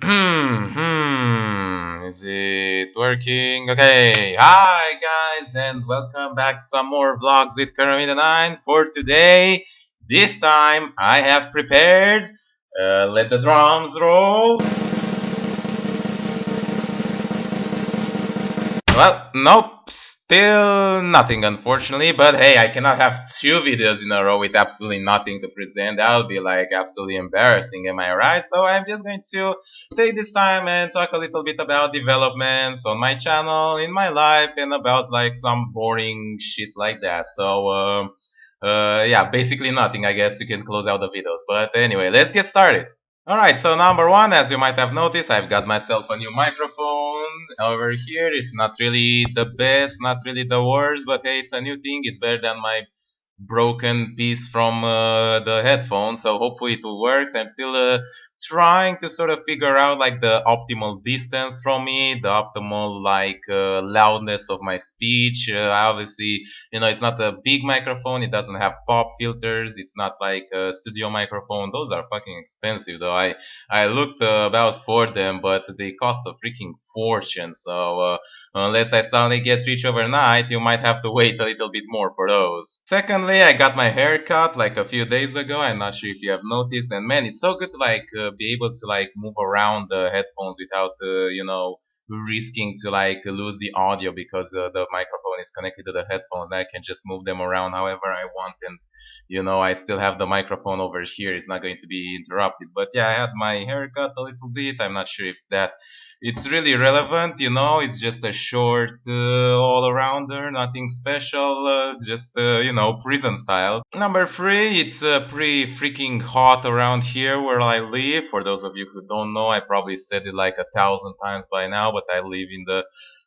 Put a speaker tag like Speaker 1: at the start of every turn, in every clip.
Speaker 1: Is it working? Okay. Hi guys and welcome back to some more vlogs with caramida9 for today. This time I have prepared, let the drums roll. Well, nope, still nothing unfortunately, but hey, I cannot have two videos in a row with absolutely nothing to present. That would be like absolutely embarrassing, am I right? So I'm just going to take this time and talk a little bit about developments on my channel, in my life, and about like some boring shit like that. So, yeah, basically nothing. I guess you can close out the videos. But anyway, let's get started. Alright, so number one, as you might have noticed, I've got myself a new microphone over here. It's not really the best, not really the worst, but hey, it's a new thing. It's better than my broken piece from the headphones, so hopefully it will work. I'm still trying to sort of figure out like the optimal distance from me, the optimal like loudness of my speech. Obviously, you know, it's not a big microphone, it doesn't have pop filters, it's not like a studio microphone. Those are fucking expensive though. I looked about for them, but they cost a freaking fortune. So unless I suddenly get rich overnight, you might have to wait a little bit more for those. Secondly, I got my hair cut like a few days ago. I'm not sure if you have noticed, and man, it's so good to like be able to like move around the headphones without you know, risking to like lose the audio because the microphone is connected to the headphones. I can just move them around however I want, and you know, I still have the microphone over here. It's not going to be interrupted. But yeah, I had my hair cut a little bit. I'm not sure if that it's really relevant, you know. It's just a short all-arounder, nothing special, just you know, prison style. Number three, it's pretty freaking hot around here where I live. For those of you who don't know, I probably said it like 1,000 times by now, but I live in the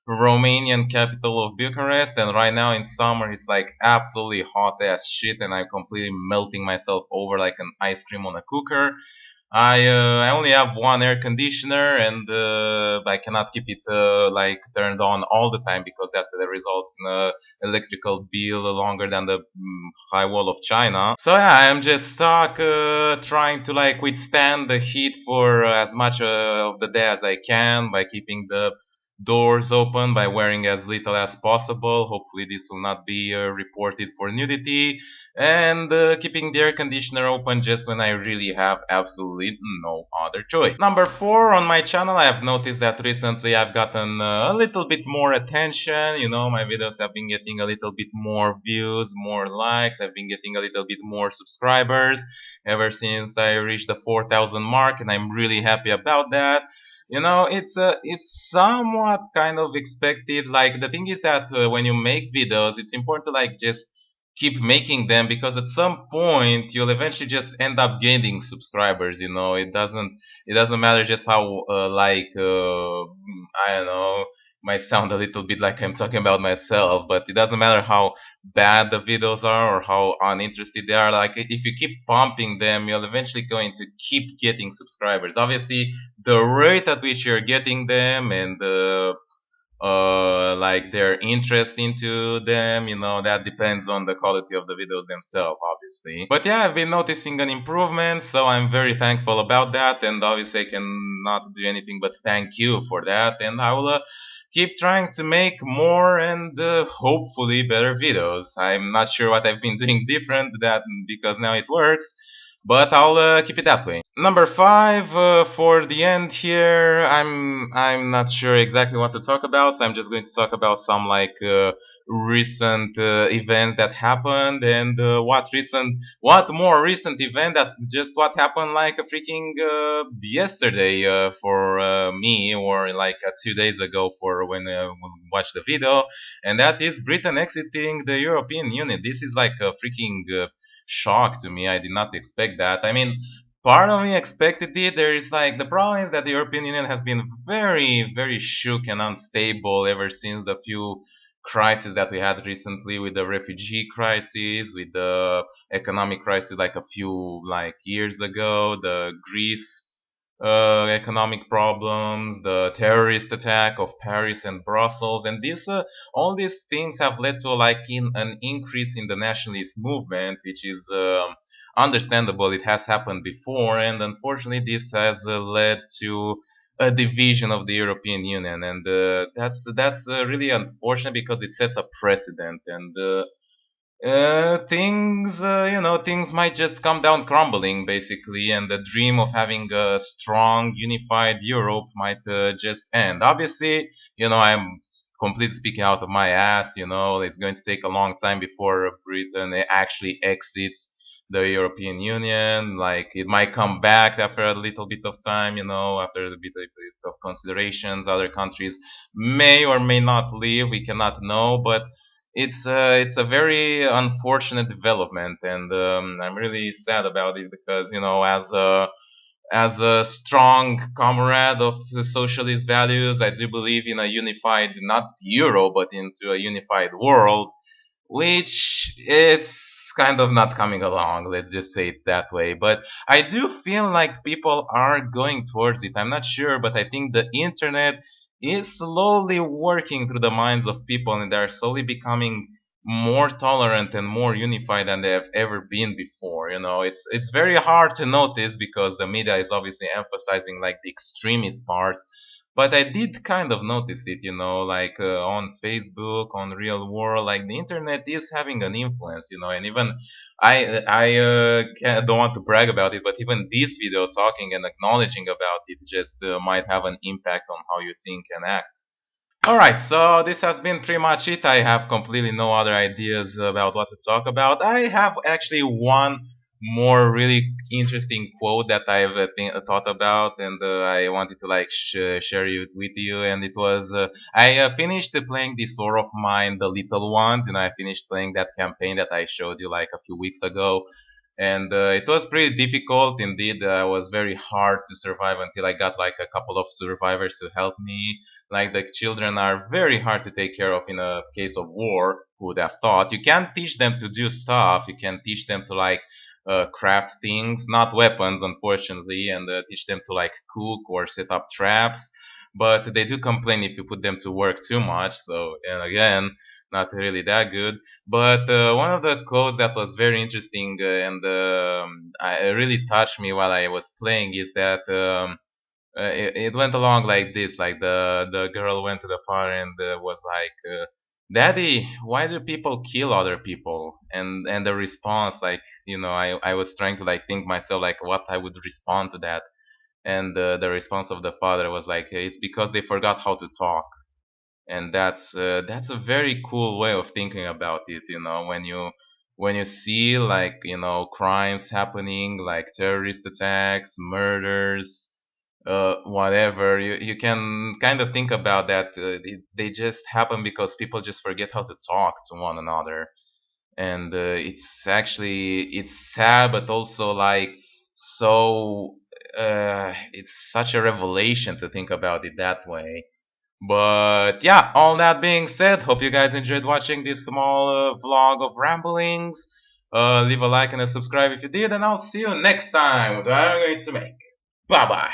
Speaker 1: Romanian capital of Bucharest, and right now in summer it's like absolutely hot as shit, and I'm completely melting myself over like an ice cream on a cooker. I only have one air conditioner, and I cannot keep it like turned on all the time because that results in a electrical bill longer than the high wall of China. So yeah, I'm just stuck trying to like withstand the heat for as much of the day as I can by keeping the doors open, by wearing as little as possible. Hopefully this will not be reported for nudity, and keeping the air conditioner open just when I really have absolutely no other choice. Number four, on my channel I have noticed that recently I've gotten a little bit more attention. You know, my videos have been getting a little bit more views, more likes. I've been getting a little bit more subscribers ever since I reached the 4,000 mark, and I'm really happy about that. You know, it's somewhat kind of expected. Like the thing is that when you make videos, it's important to like just keep making them, because at some point you'll eventually just end up gaining subscribers. You know, it doesn't matter just how I don't know, might sound a little bit like I'm talking about myself, but it doesn't matter how bad the videos are or how uninterested they are. Like if you keep pumping them, you're eventually going to keep getting subscribers. Obviously the rate at which you're getting them, and the like their interest into them, you know, that depends on the quality of the videos themselves, obviously. But yeah, I've been noticing an improvement, so I'm very thankful about that, and obviously I cannot do anything but thank you for that, and I will keep trying to make more and hopefully better videos. I'm not sure what I've been doing different that because now it works, but I'll keep it that way. Number five, for the end here, I'm not sure exactly what to talk about, so I'm just going to talk about some like recent events that happened, and what more recent event that just what happened like a freaking yesterday for me, or like 2 days ago for when we watched the video, and that is Britain exiting the European Union. This is like a freaking shock to me. I did not expect that. I mean, part of me expected it. There is like the problem is that the European Union has been very, very shook and unstable ever since the few crises that we had recently, with the refugee crisis, with the economic crisis like a few like years ago, the Greece economic problems, the terrorist attack of Paris and Brussels, and this all these things have led to like in an increase in the nationalist movement, which is understandable. It has happened before, and unfortunately, this has led to a division of the European Union, and that's really unfortunate because it sets a precedent, and things might just come down crumbling, basically, and the dream of having a strong, unified Europe might just end. Obviously, I'm completely speaking out of my ass. It's going to take a long time before Britain actually exits the European Union. Like, it might come back after a little bit of time, after a bit of considerations. Other countries may or may not leave. We cannot know, but it's a very unfortunate development, and I'm really sad about it because as a strong comrade of the socialist values, I do believe in a unified, not Euro, but into a unified world, which it's kind of not coming along. Let's just say it that way. But I do feel like people are going towards it. I'm not sure, but I think the internet is slowly working through the minds of people, and they're slowly becoming more tolerant and more unified than they have ever been before. It's very hard to notice because the media is obviously emphasizing like the extremist parts, but I did kind of notice it, like on Facebook, on real world, like the internet is having an influence, and even don't want to brag about it, but even this video talking and acknowledging about it just might have an impact on how you think and act. Alright, so this has been pretty much it. I have completely no other ideas about what to talk about. I have actually one more really interesting quote that I've thought about, and I wanted to like share it with you. And it was I finished playing this War of Mine, the Little Ones, and I finished playing that campaign that I showed you like a few weeks ago. And it was pretty difficult indeed. It was very hard to survive until I got like a couple of survivors to help me. Like, the children are very hard to take care of in a case of war. Who would have thought? You can't teach them to do stuff. You can teach them to like craft things, not weapons, unfortunately, and teach them to like cook or set up traps. But they do complain if you put them to work too much. So, and again, not really that good. But one of the codes that was very interesting and it really touched me while I was playing is that. It went along like this, like the girl went to the father and was like, daddy, why do people kill other people? And the response, like, I was trying to like think myself like what I would respond to that, and the response of the father was like, it's because they forgot how to talk. And that's a very cool way of thinking about it, when you see like crimes happening, like terrorist attacks, murders, whatever. You can kind of think about that. They just happen because people just forget how to talk to one another. And it's sad, but also like, so it's such a revelation to think about it that way. But yeah, all that being said, hope you guys enjoyed watching this small vlog of ramblings. Leave a like and a subscribe if you did, and I'll see you next time with what I'm going to make. Bye bye.